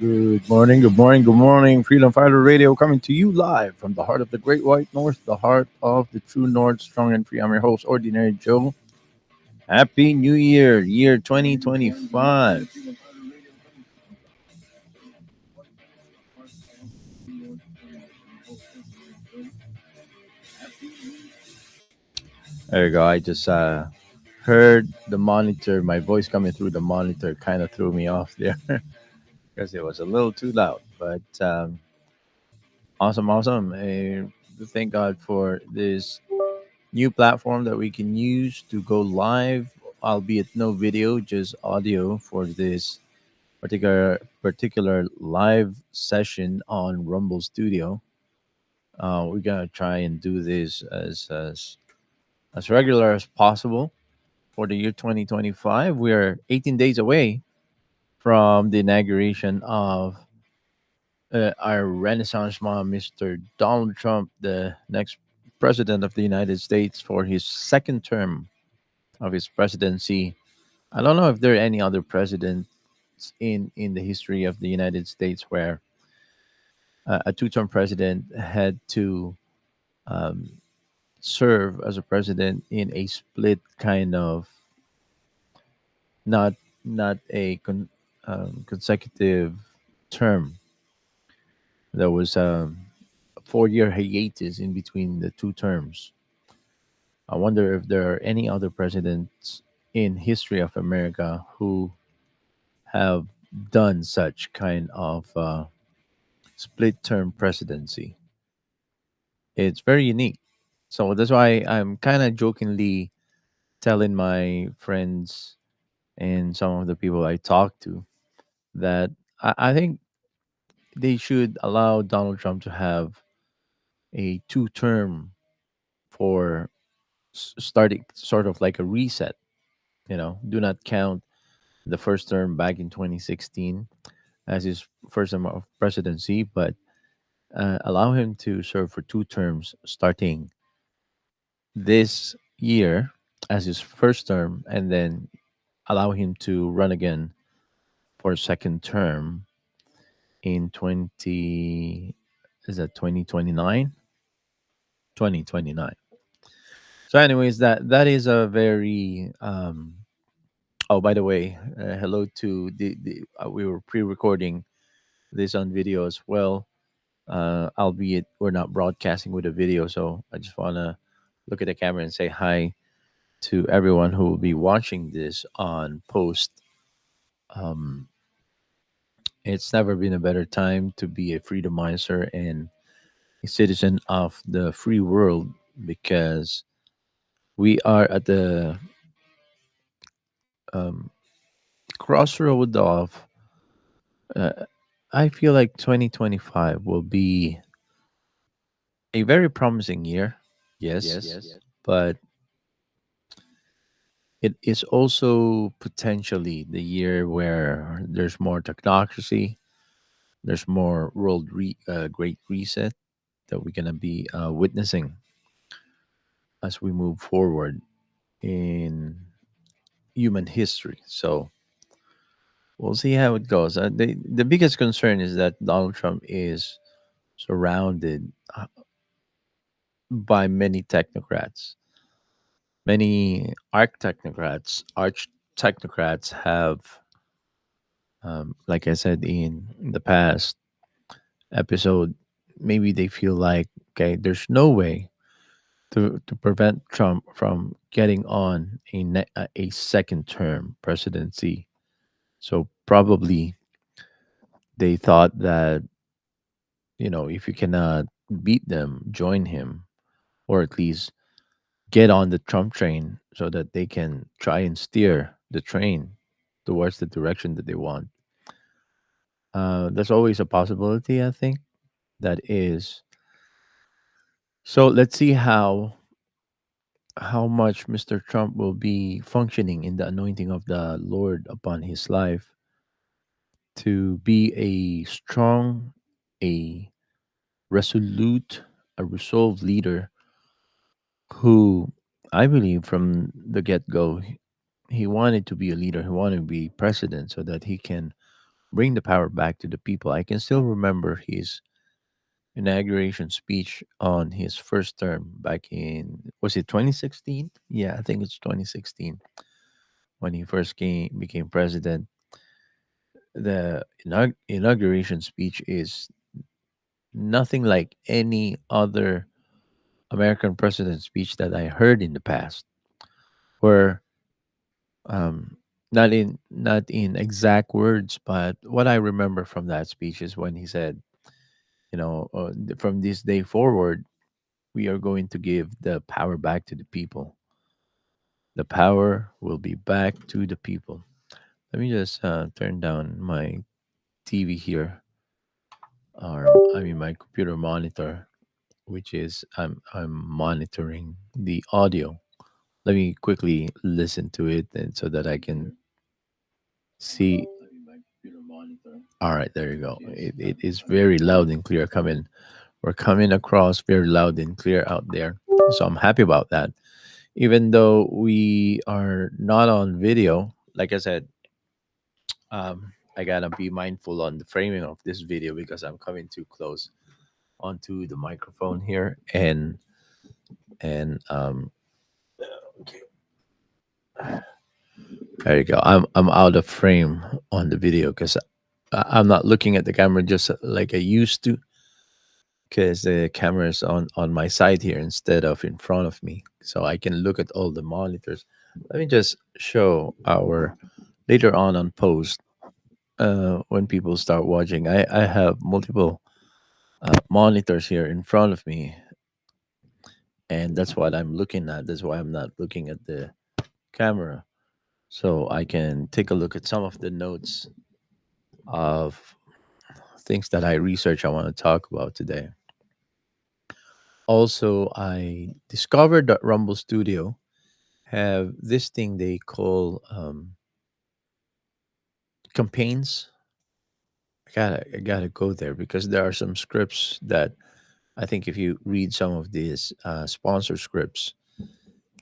Good morning, good morning, good morning. Freedom Fighter Radio coming to you live from the heart of the Great White North, the heart of the true North, strong and free. I'm your host, Ordinary Joe. Happy New Year, year 2025. There you go. I just heard the monitor, my voice coming through the monitor kind of threw me off there because it was a little too loud. But awesome, awesome. Thank God for this new platform that we can use to go live, albeit no video, just audio for this particular live session on Rumble Studio. We're gonna try and do this as regular as possible for the year 2025. We are 18 days away from the inauguration of our Renaissance man, Mr. Donald Trump, the next president of the United States, for his second term of his presidency. I don't know if there are any other presidents in the history of the United States where a two-term president had to um, serve as a president in a split kind of not not a consecutive term. There was a 4-year hiatus in between the two terms. I wonder if there are any other presidents in history of America who have done such kind of split term presidency. It's very unique. So that's why I'm kind of jokingly telling my friends and some of the people I talk to that I think they should allow Donald Trump to have a two term for starting sort of like a reset. Do not count the first term back in 2016 as his first term of presidency, but allow him to serve for two terms starting this year as his first term, and then allow him to run again for a second term in 20, is that 2029? 2029. So anyways, that is a very oh, by the way, hello to the we were pre-recording this on video as well, albeit we're not broadcasting with a video. So I just want to look at the camera and say hi to everyone who will be watching this on post. Um, it's never been a better time to be a freedomizer and a citizen of the free world, because we are at the um, crossroad of. Uh, I feel like 2025 will be a very promising year. Yes, but it is also potentially the year where there's more technocracy, there's more great reset that we're gonna be witnessing as we move forward in human history. So we'll see how it goes. The biggest concern is that Donald Trump is surrounded by many technocrats. Many arch technocrats have, like I said in the past episode, maybe they feel like, okay, there's no way to prevent Trump from getting on a second term presidency. So probably they thought that if you cannot beat them, join him, or at least get on the Trump train so that they can try and steer the train towards the direction that they want. There's always a possibility, I think, that is. So let's see how much Mr. Trump will be functioning in the anointing of the Lord upon his life to be a strong, a resolute, a resolved leader who I believe from the get go, he wanted to be a leader, he wanted to be president so that he can bring the power back to the people. I can still remember his inauguration speech on his first term back in, was it 2016? Yeah, I think it's 2016 when he first became president. The inauguration speech is nothing like any other American president speech that I heard in the past, where um, not in exact words, but what I remember from that speech is when he said, from this day forward, we are going to give the power back to the people. The power will be back to the people. Let me just turn down my TV here, or I mean my computer monitor, which is I'm monitoring the audio. Let me quickly listen to it, and so that I can see. All right, there you go. It is very loud and clear coming. We're coming across very loud and clear out there. So I'm happy about that. Even though we are not on video, like I said, I gotta be mindful on the framing of this video because I'm coming too close onto the microphone here, and there you go. I'm out of frame on the video because I'm not looking at the camera just like I used to, because the camera is on my side here instead of in front of me, so I can look at all the monitors. Let me just show our later on post, when people start watching. I have multiple monitors here in front of me, and that's what I'm looking at. That's why I'm not looking at the camera, so I can take a look at some of the notes of things that I research I want to talk about today. Also, I discovered that Rumble Studio have this thing they call campaigns. I gotta go there because there are some scripts that I think if you read some of these sponsor scripts,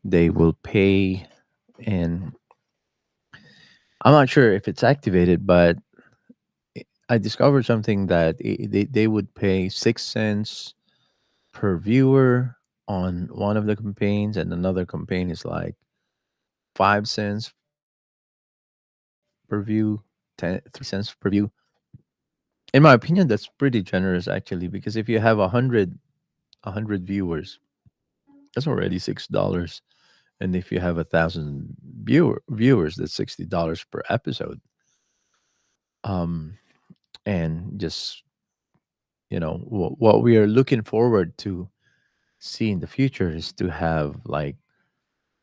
they will pay. And I'm not sure if it's activated, but I discovered something that they would pay 6 cents per viewer on one of the campaigns, and another campaign is like 5 cents per view, 3 cents per view. In my opinion, that's pretty generous actually, because if you have a hundred viewers, that's already $6. And if you have 1,000 viewers, that's $60 per episode. Um, and just what we are looking forward to see in the future is to have like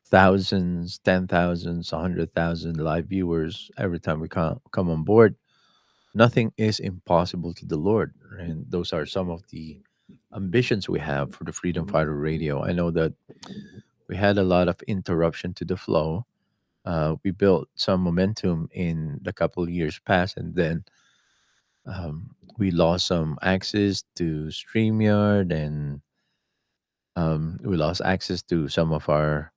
thousands, 10,000s, 100,000 live viewers every time we come on board. Nothing is impossible to the Lord, and those are some of the ambitions we have for the Freedom Fighter Radio. I know that we had a lot of interruption to the flow. We built some momentum in the couple of years past, and then we lost some access to StreamYard, and we lost access to some of our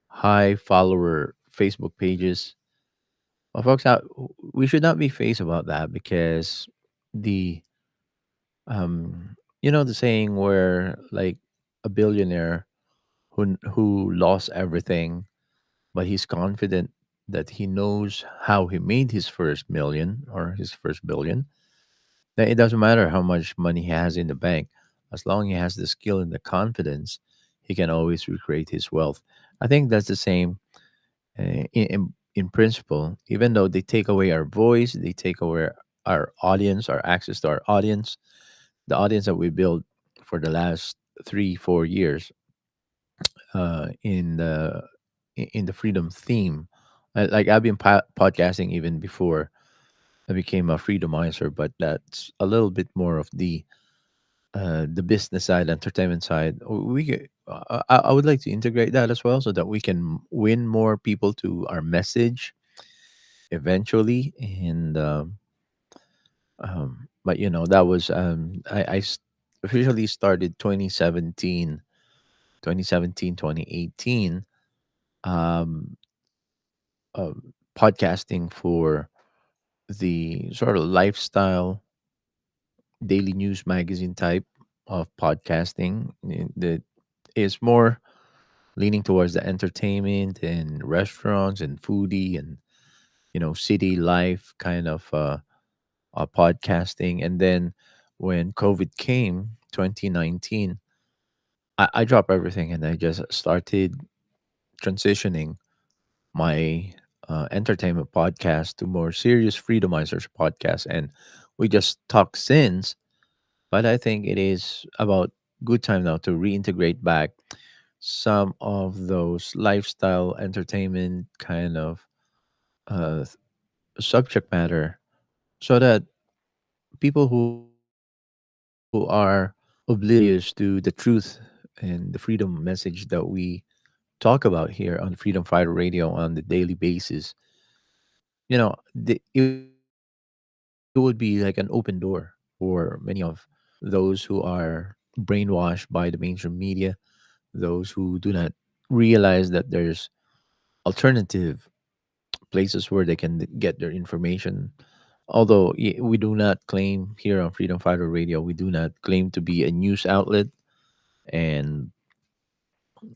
high follower Facebook pages. Well, folks, we should not be phased about that because the the saying where like a billionaire who lost everything, but he's confident that he knows how he made his first million or his first billion. Then it doesn't matter how much money he has in the bank, as long as he has the skill and the confidence, he can always recreate his wealth. I think that's the same in principle. Even though they take away our voice, they take away our audience, our access to our audience, the audience that we built for the last 3 4 years in the freedom theme. Like I've been podcasting even before I became a freedomizer, but that's a little bit more of the business side, entertainment side. I would like to integrate that as well, so that we can win more people to our message eventually. And but that was officially started 2018, um, uh, podcasting for the sort of lifestyle daily news magazine type of podcasting that is more leaning towards the entertainment and restaurants and foodie and city life kind of podcasting. And then when COVID came, 2019, I dropped everything and I just started transitioning my entertainment podcast to more serious freedomizers podcast. And we just talk since, but I think it is about good time now to reintegrate back some of those lifestyle entertainment kind of uh, subject matter, so that people who are oblivious to the truth and the freedom message that we talk about here on Freedom Fighter Radio on the daily basis, it would be like an open door for many of those who are brainwashed by the mainstream media, those who do not realize that there's alternative places where they can get their information. Although we do not claim here on Freedom Fighter Radio, we do not claim to be a news outlet, and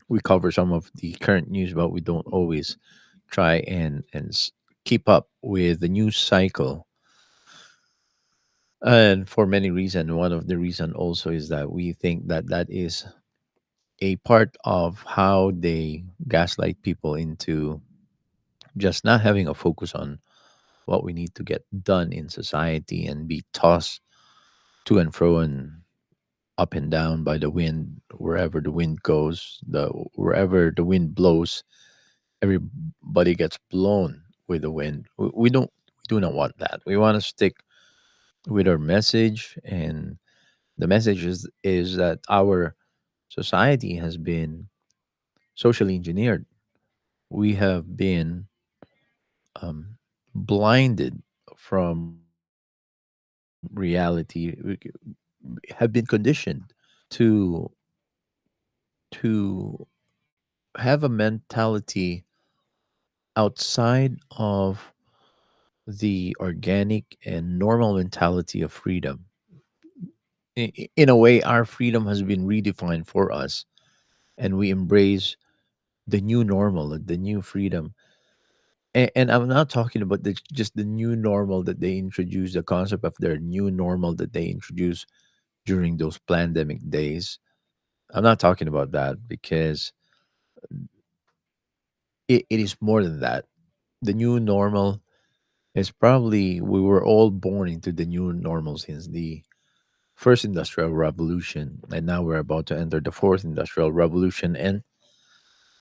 we cover some of the current news, but we don't always try and keep up with the news cycle. And for many reasons, one of the reason also is that we think that that is a part of how they gaslight people into just not having a focus on what we need to get done in society, and be tossed to and fro and up and down by the wind. Wherever the wind goes, the wherever the wind blows, everybody gets blown with the wind. We do not want that. We want to stick with our message. And the message is that our society has been socially engineered. We have been um, blinded from reality. We have been conditioned to to have a mentality outside of the organic and normal mentality of freedom. In a way, our freedom has been redefined for us, and we embrace the new normal, the new freedom. And I'm not talking about just the new normal that they introduced, the concept of their new normal that they introduced during those pandemic days. I'm not talking about that, because it is more than that. The new normal is probably, we were all born into the new normal since the first industrial revolution, and now we're about to enter the fourth industrial revolution. And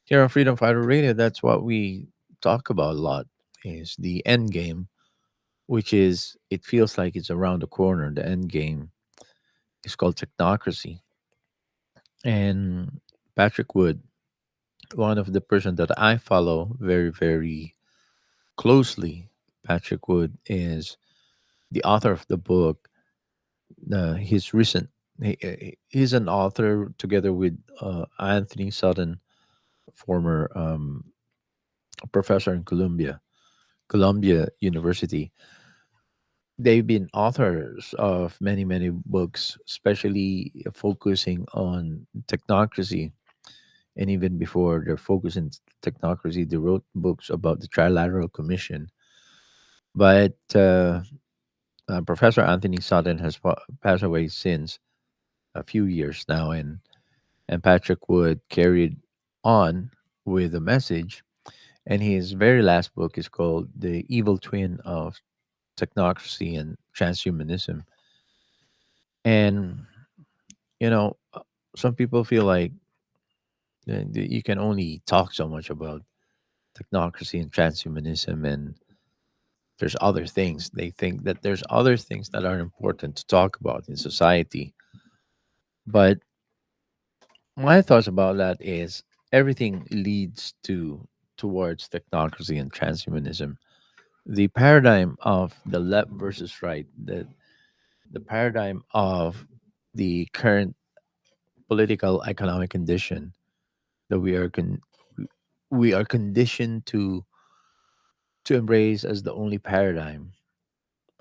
here on Freedom Fighter Radio, that's what we talk about a lot, is the end game, which is, it feels like it's around the corner. The end game is called technocracy. And Patrick Wood, one of the person that I follow very, very closely, Patrick Wood is the author of the book. His recent, he's an author together with Anthony Sutton, former professor in Columbia University. They've been authors of many, many books, especially focusing on technocracy. And even before their focus in technocracy, they wrote books about the Trilateral Commission. But Professor Anthony Sutton has passed away since a few years now, and Patrick Wood carried on with the message. And his very last book is called The Evil Twin of Technocracy and Transhumanism. And you know, some people feel like you can only talk so much about technocracy and transhumanism, and there's other things. They think that there's other things that are important to talk about in society. But my thoughts about that is everything leads towards technocracy and transhumanism. The paradigm of the left versus right, the paradigm of the current political economic condition that we are conditioned to embrace as the only paradigm.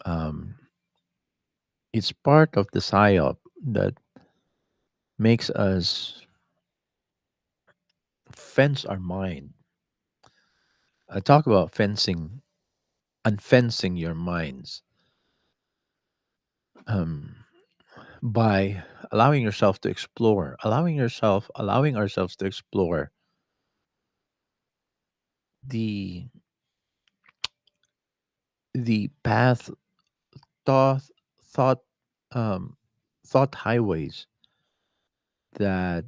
Um, it's part of the psyop that makes us fence our mind. I talk about fencing, unfencing your minds, um, by allowing yourself to explore, allowing ourselves to explore the path, thought, thought, um, thought highways that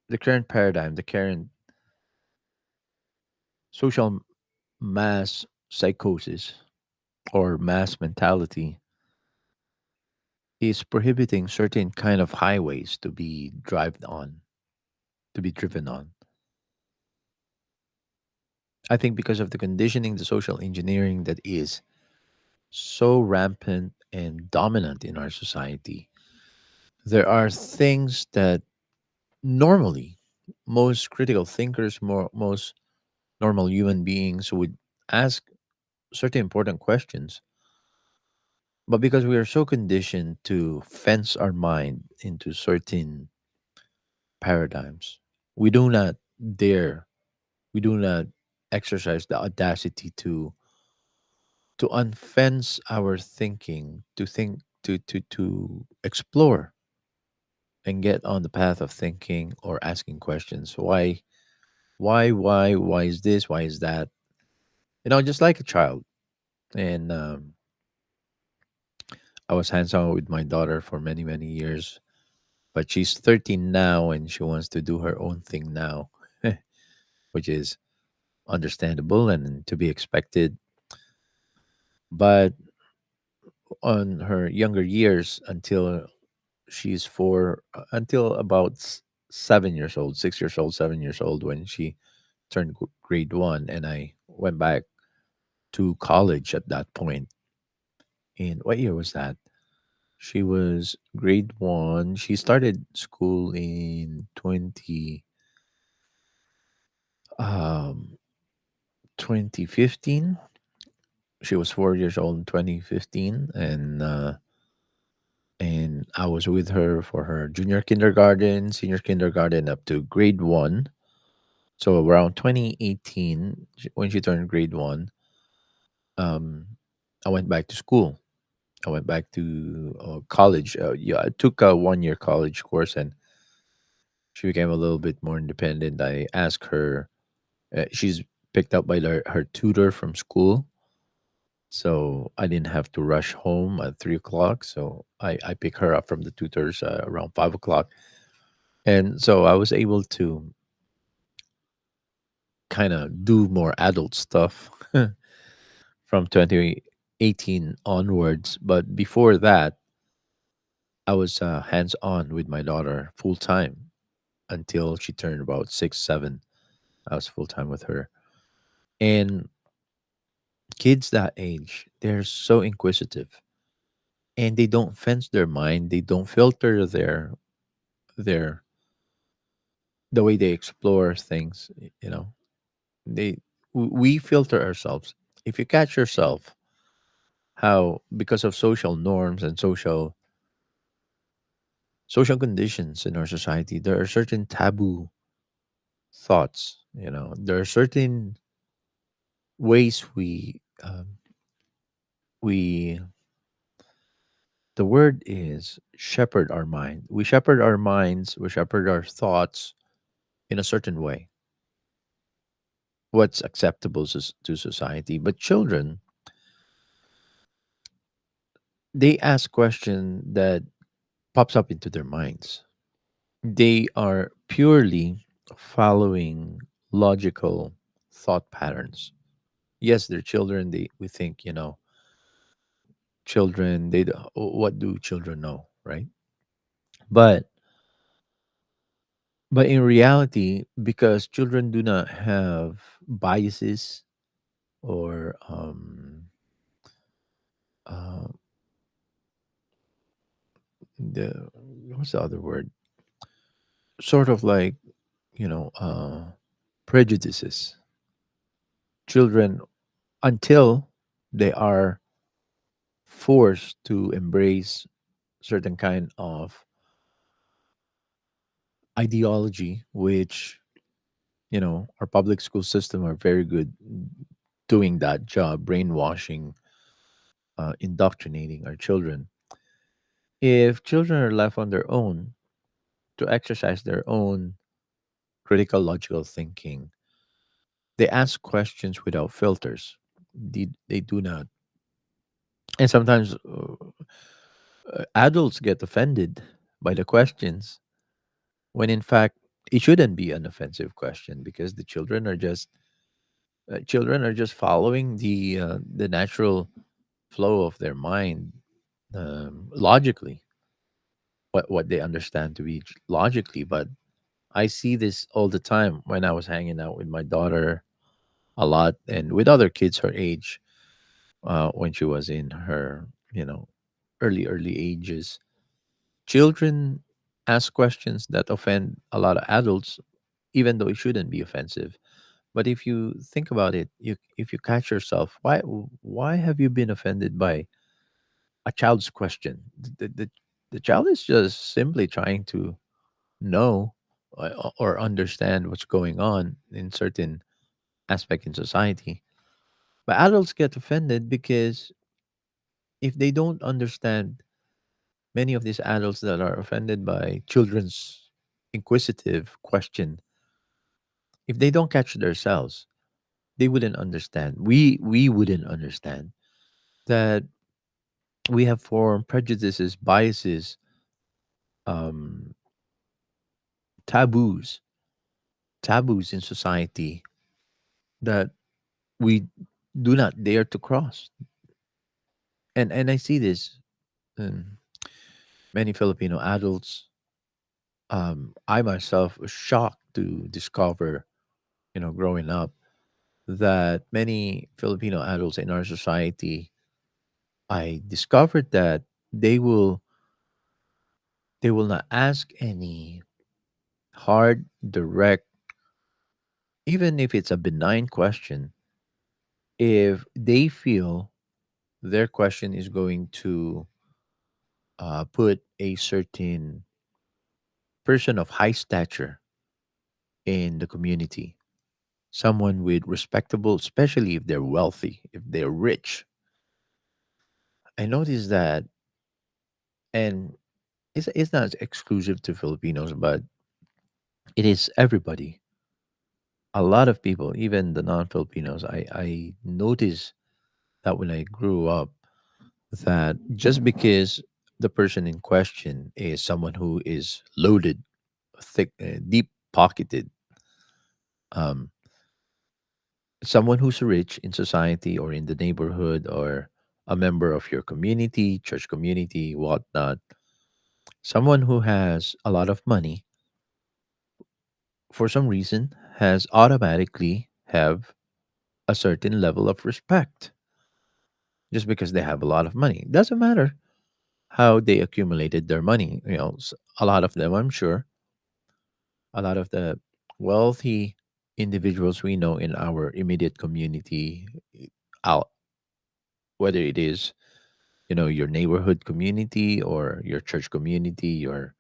the current paradigm, the current social mass psychosis or mass mentality is prohibiting certain kind of highways to be driven on, to be driven on. I think because of the conditioning, the social engineering that is so rampant and dominant in our society, there are things that normally most critical thinkers, most normal human beings would ask certain important questions. But because we are so conditioned to fence our mind into certain paradigms, we do not dare, we do not exercise the audacity to unfence our thinking, to think, to explore and get on the path of thinking or asking questions. Why is this? Why is that? Just like a child. And I was hands on with my daughter for many, many years, but she's 13 now and she wants to do her own thing now, which is understandable and to be expected. But on her younger years, until she's until about 7 years old, 6 years old, 7 years old, when she turned grade one, and I went back to college at that point. In what year was that? She was grade one. She started school in um 2015. She was 4 years old in 2015, and I was with her for her junior kindergarten, senior kindergarten, up to grade one. So around 2018, when she turned grade one, um, I went back to school. I went back to college. Yeah, I took a 1 year college course, and she became a little bit more independent. I asked her. She's picked up by her tutor from school, so I didn't have to rush home at 3 o'clock. So I pick her up from the tutors around 5 o'clock, and so I was able to kind of do more adult stuff from 2018 onwards. But before that, I was hands on with my daughter full time until she turned about 6, 7. I was full time with her. And kids that age, they're so inquisitive and they don't fence their mind. They don't filter their the way they explore things. They we filter ourselves. If you catch yourself, how because of social norms and social conditions in our society, there are certain taboo thoughts. There are certain ways we the word is shepherd our mind. We shepherd our minds, we shepherd our thoughts in a certain way, what's acceptable to society. But children, they ask questions that pops up into their minds. They are purely following logical thought patterns. Yes, they're children. We think, children, what do children know, right? But in reality, because children do not have biases or uh, the what's the other word? Sort of like, you know, uh, prejudices. Children, until they are forced to embrace certain kind of ideology, which, our public school system are very good doing that job, brainwashing, indoctrinating our children. If children are left on their own to exercise their own critical logical thinking, they ask questions without filters. They do not. And sometimes adults get offended by the questions when in fact it shouldn't be an offensive question, because the children are just following the natural flow of their mind, logically, what they understand to be logically. But I see this all the time when I was hanging out with my daughter a lot, and with other kids her age, when she was in her, early ages. Children ask questions that offend a lot of adults, even though it shouldn't be offensive. But if you think about it, if you catch yourself, why have you been offended by a child's question? The child is just simply trying to know, or understand what's going on in certain aspect in society. But adults get offended because if they don't understand, many of these adults that are offended by children's inquisitive question, if they don't catch themselves, they wouldn't understand. We wouldn't understand that we have formed prejudices, biases, um, taboos, taboos in society that we do not dare to cross. And I see this in many Filipino adults. I myself was shocked to discover, growing up, that many Filipino adults in our society, I discovered that they will they will not ask any hard, direct, even if it's a benign question, if they feel their question is going to put a certain person of high stature in the community, someone with respectable, especially if they're wealthy, if they're rich. I noticed that, and it's not exclusive to Filipinos, but it is everybody. A lot of people, even the non-Filipinos, I noticed that when I grew up, that just because the person in question is someone who is loaded, thick, deep pocketed, um, someone who's rich in society or in the neighborhood, or a member of your community, church community, whatnot, someone who has a lot of money, for some reason, has automatically have a certain level of respect just because they have a lot of money. Doesn't matter how they accumulated their money. A lot of them, I'm sure, a lot of the wealthy individuals we know in our immediate community, out, whether it is, your neighborhood community or your church community, your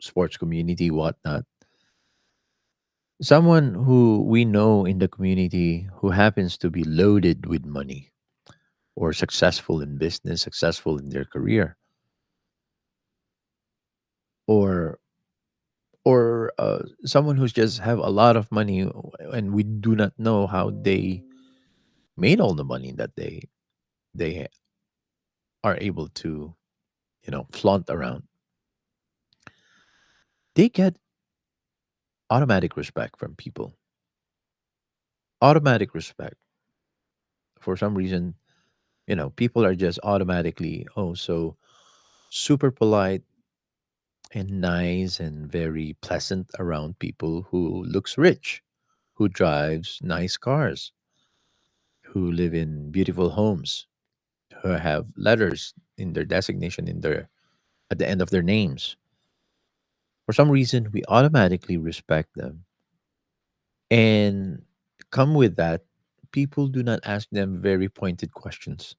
sports community, whatnot. Someone who we know in the community who happens to be loaded with money, or successful in business, successful in their career, or someone who's just have a lot of money, and we do not know how they made all the money that they are able to. flaunt around, they get automatic respect from people. Automatic respect. For some reason, people are just automatically, oh, so super polite and nice and very pleasant around people who looks rich, who drives nice cars, who live in beautiful homes, who have letters in their designation in their at the end of their names. For some reason, we automatically respect them. And come with that, people do not ask them very pointed questions.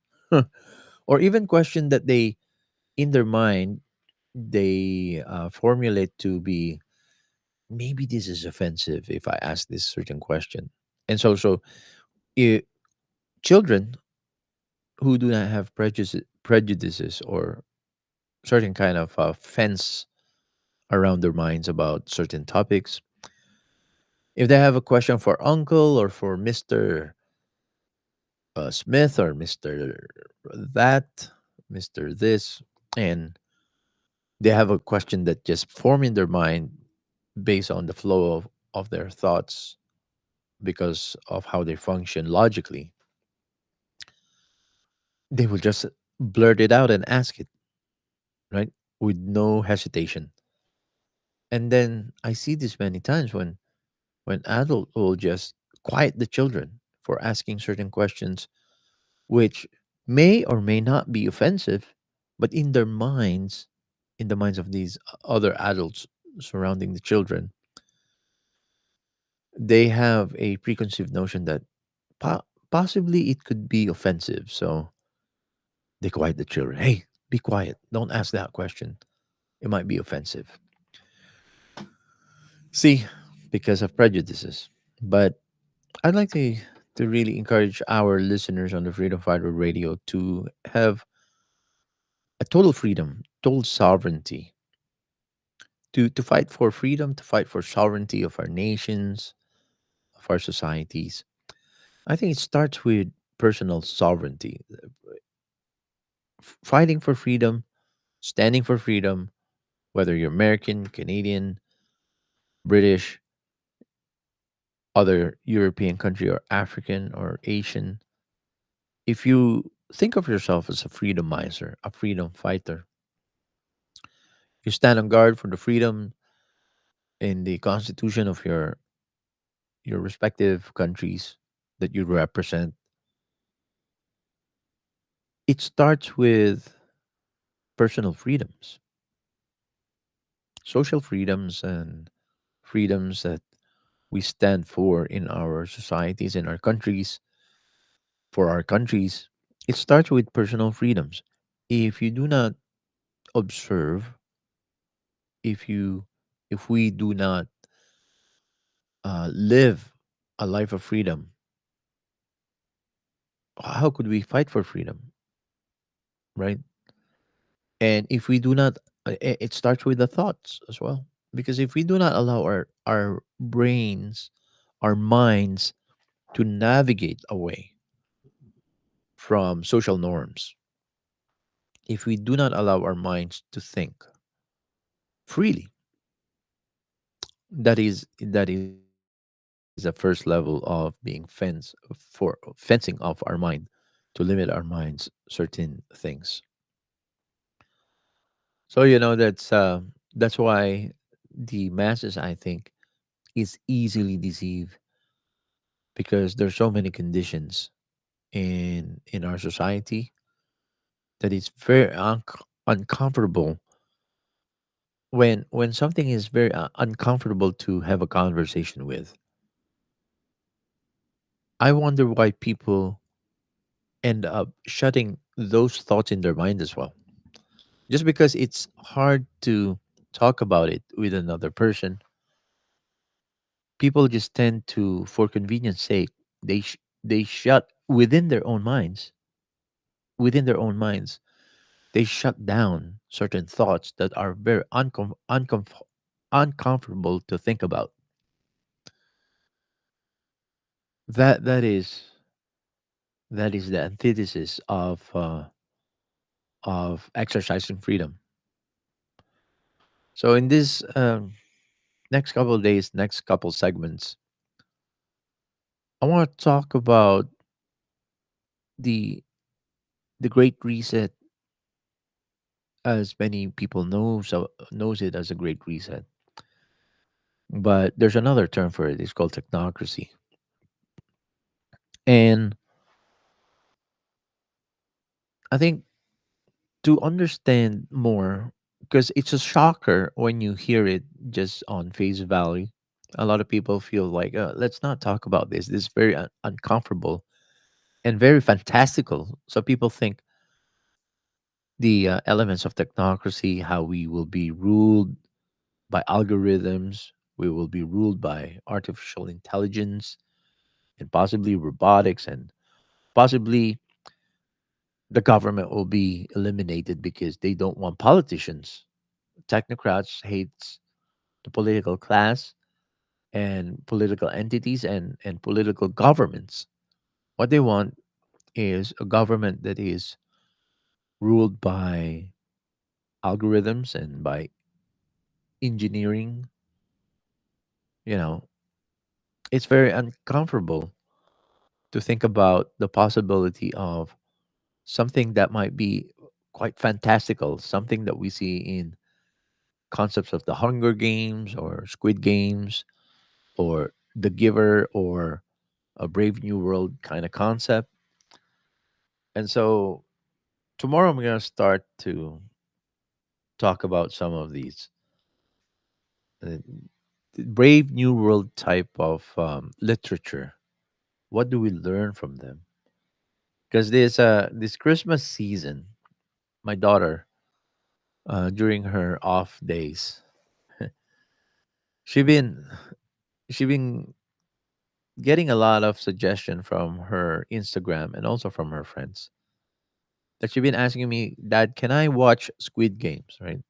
Or even question that they in their mind they formulate to be, maybe this is offensive if I ask this certain question. And so I children who do not have prejudices or certain kind of fence around their minds about certain topics, if they have a question for uncle or for Mr. Smith or Mr. that, Mr. this, and they have a question that just form in their mind based on the flow of their thoughts because of how they function logically, they will just blurt it out and ask it, right? With no hesitation. And then I see this many times when adult will just quiet the children for asking certain questions which may or may not be offensive, but in their minds, in the minds of these other adults surrounding the children, they have a preconceived notion that possibly it could be offensive. So they quiet the children. Hey, be quiet. Don't ask that question. It might be offensive. See, because of prejudices. But I'd like to really encourage our listeners on the Freedom Fighter Radio to have a total freedom, total sovereignty, to fight for freedom, to fight for sovereignty of our nations, of our societies. I think it starts with personal sovereignty, fighting for freedom, standing for freedom, whether you're American, Canadian, British, other European country, or African or Asian. If you think of yourself as a freedomizer, a freedom fighter, you stand on guard for the freedom in the constitution of your respective countries that you represent. It starts with personal freedoms, social freedoms, and freedoms that we stand for in our societies, in our countries, for our countries. It starts with personal freedoms. If you do not observe, if you, if we do not live a life of freedom, how could we fight for freedom, right? And if we do not, it starts with the thoughts as well. Because if we do not allow our brains, our minds to navigate away from social norms, if we do not allow our minds to think freely, that is a first level of being fencing off our mind to limit our minds certain things. So that's why the masses, I think, is easily deceived because there's so many conditions in our society that it's very uncomfortable when something is very uncomfortable to have a conversation with. I wonder why people end up shutting those thoughts in their mind as well. Just because it's hard to talk about it with another person, people just tend to, for convenience sake, they shut within their own minds, within their own minds, they shut down certain thoughts that are very uncomfortable to think about. That is the antithesis of of exercising freedom. So, in this next couple of days, next couple segments, I want to talk about the the Great Reset, as many people knows it as a Great Reset. But there's another term for it. It's called technocracy. And I think to understand more, because it's a shocker when you hear it just on face value. A lot of people feel like, let's not talk about this. This is very uncomfortable and very fantastical. So people think the elements of technocracy, how we will be ruled by algorithms, we will be ruled by artificial intelligence, and possibly robotics, and possibly the government will be eliminated because they don't want politicians. Technocrats hates the political class and political entities and political governments. What they want is a government that is ruled by algorithms and by engineering. You know, it's very uncomfortable to think about the possibility of something that might be quite fantastical, something that we see in concepts of the Hunger Games or Squid Games or The Giver or a Brave New World kind of concept. And so tomorrow I'm going to start to talk about some of these uh, Brave New World type of literature. What do we learn from them? Because this Christmas season, my daughter, during her off days, she been she been getting a lot of suggestion from her Instagram and also from her friends, that she been asking me, Dad, can I watch Squid Games? Right.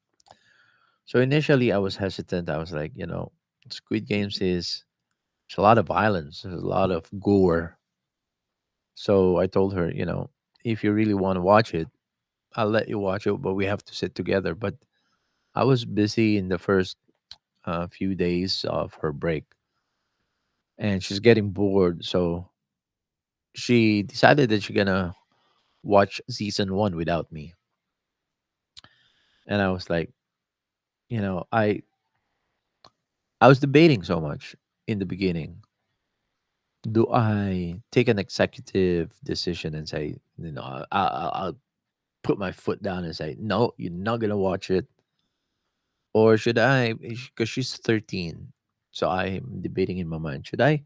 So initially I was hesitant. I was like, Squid Games is there's a lot of violence, there's a lot of gore. So I told her, if you really want to watch it, I'll let you watch it, but we have to sit together. But I was busy in the first few days of her break, and she's getting bored. So she decided that she's gonna watch season one without me. And I was like, you know, I I was debating so much in the beginning. Do I take an executive decision and say, I'll put my foot down and say, no, you're not gonna watch it, or should I? Because she's 13, so I'm debating in my mind. Should I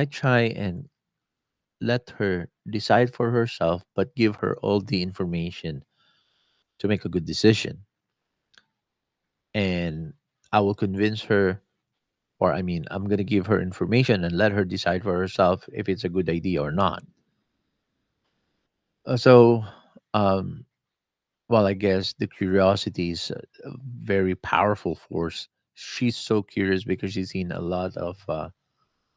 try and let her decide for herself, but give her all the information to make a good decision, and I will convince her, or I mean, I'm gonna give her information and let her decide for herself if it's a good idea or not. So, um, well, I guess the curiosity is a very powerful force. She's so curious because she's seen a lot of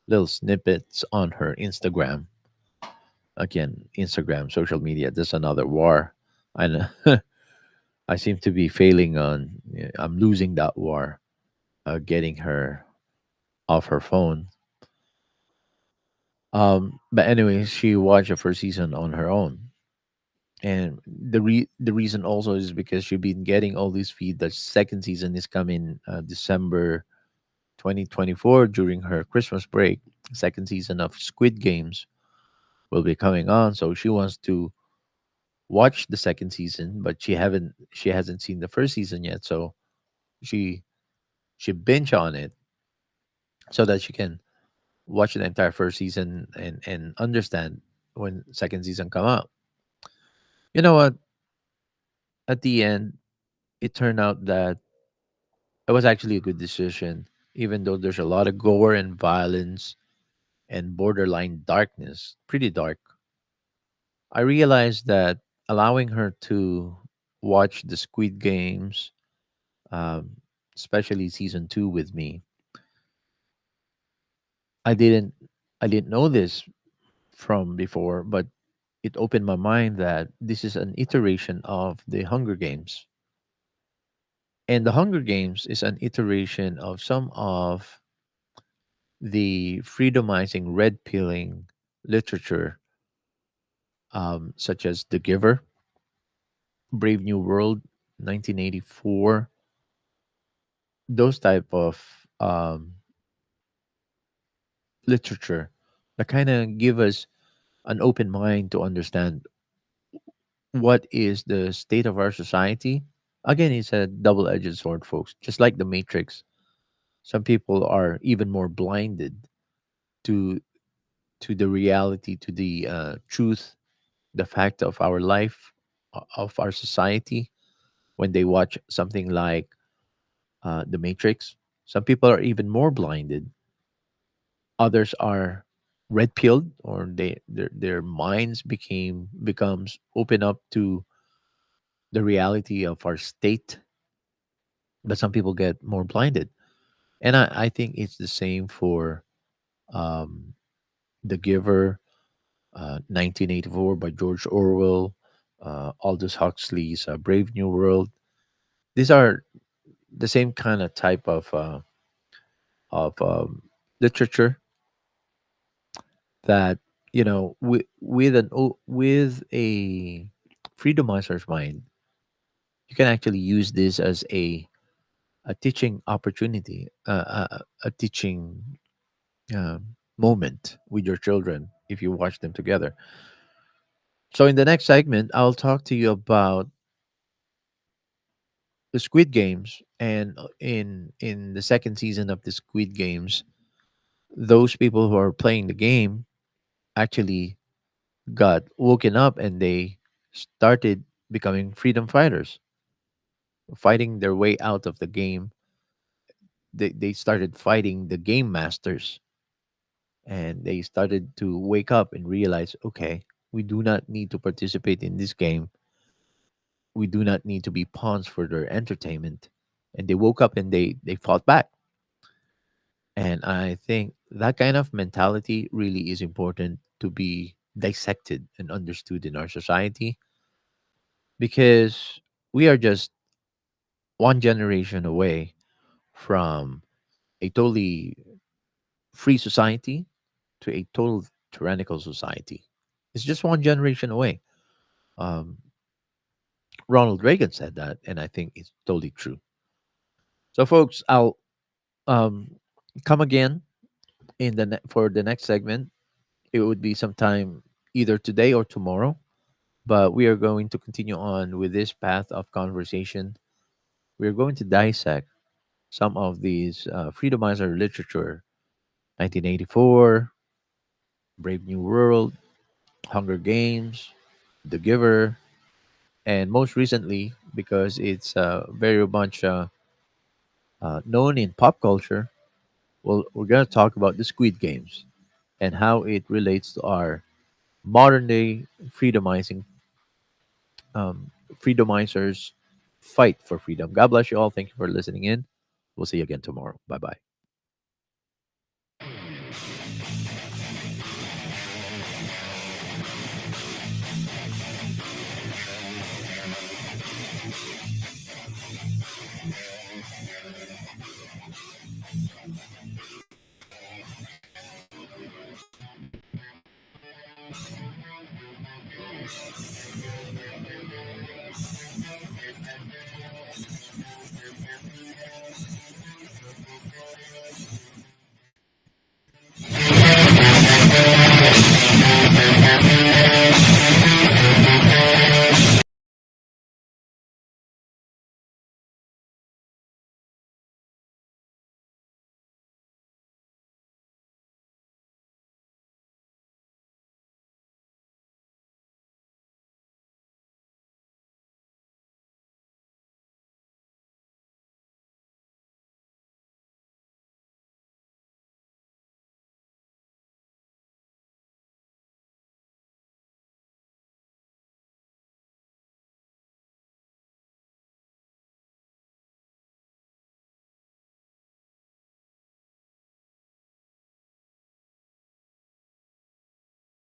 little snippets on her Instagram. Again, Instagram, social media. There's another war. I know. I seem to be failing on. I'm losing that war. Getting her off her phone. But anyway, she watched the first season on her own, and the reason also is because she's been getting all these feed. The second season is coming December 2024 during her Christmas break. Second season of Squid Games will be coming on, so she wants to watch the second season, but she hasn't seen the first season yet. So she she binge on it so that she can watch the entire first season and understand when second season come out. You know what? At the end, it turned out that it was actually a good decision, even though there's a lot of gore and violence and borderline darkness, pretty dark. I realized that allowing her to watch the Squid Games, um, especially season two, with me, I didn't I didn't know this from before, but it opened my mind that this is an iteration of the Hunger Games. And the Hunger Games is an iteration of some of the freedomizing, red pilling literature, such as The Giver, Brave New World, 1984, those type of literature that kind of give us an open mind to understand what is the state of our society. Again, it's a double-edged sword, folks. Just like the Matrix, some people are even more blinded to the reality, to the truth, the fact of our life, of our society, when they watch something like the Matrix. Some people are even more blinded. Others are red pilled, or their minds becomes open up to the reality of our state. But some people get more blinded, and I think it's the same for um, The Giver, 1984 by George Orwell, Aldous Huxley's Brave New World. These are the same kind of type of literature that, with a freedomizer's mind, you can actually use this as a teaching opportunity, a teaching moment with your children if you watch them together. So in the next segment, I'll talk to you about the Squid Games, and in the second season of the Squid Games, those people who are playing the game actually got woken up, and they started becoming freedom fighters, fighting their way out of the game. They started fighting the game masters, and they started to wake up and realize, okay, we do not need to participate in this game. We do not need to be pawns for their entertainment. And they woke up and they fought back. And I think that kind of mentality really is important to be dissected and understood in our society, because we are just one generation away from a totally free society to a total tyrannical society. It's just one generation away. Um, Ronald Reagan said that, and I think it's totally true. So, folks, I'll um, come again for the next segment. It would be sometime either today or tomorrow, but we are going to continue on with this path of conversation. We are going to dissect some of these freedomizer literature: 1984, Brave New World, Hunger Games, The Giver, and most recently, because it's very much known in pop culture, we're going to talk about the Squid Games and how it relates to our modern day um, freedomizers fight for freedom. God bless you all. Thank you for listening in. We'll see you again tomorrow. Bye bye.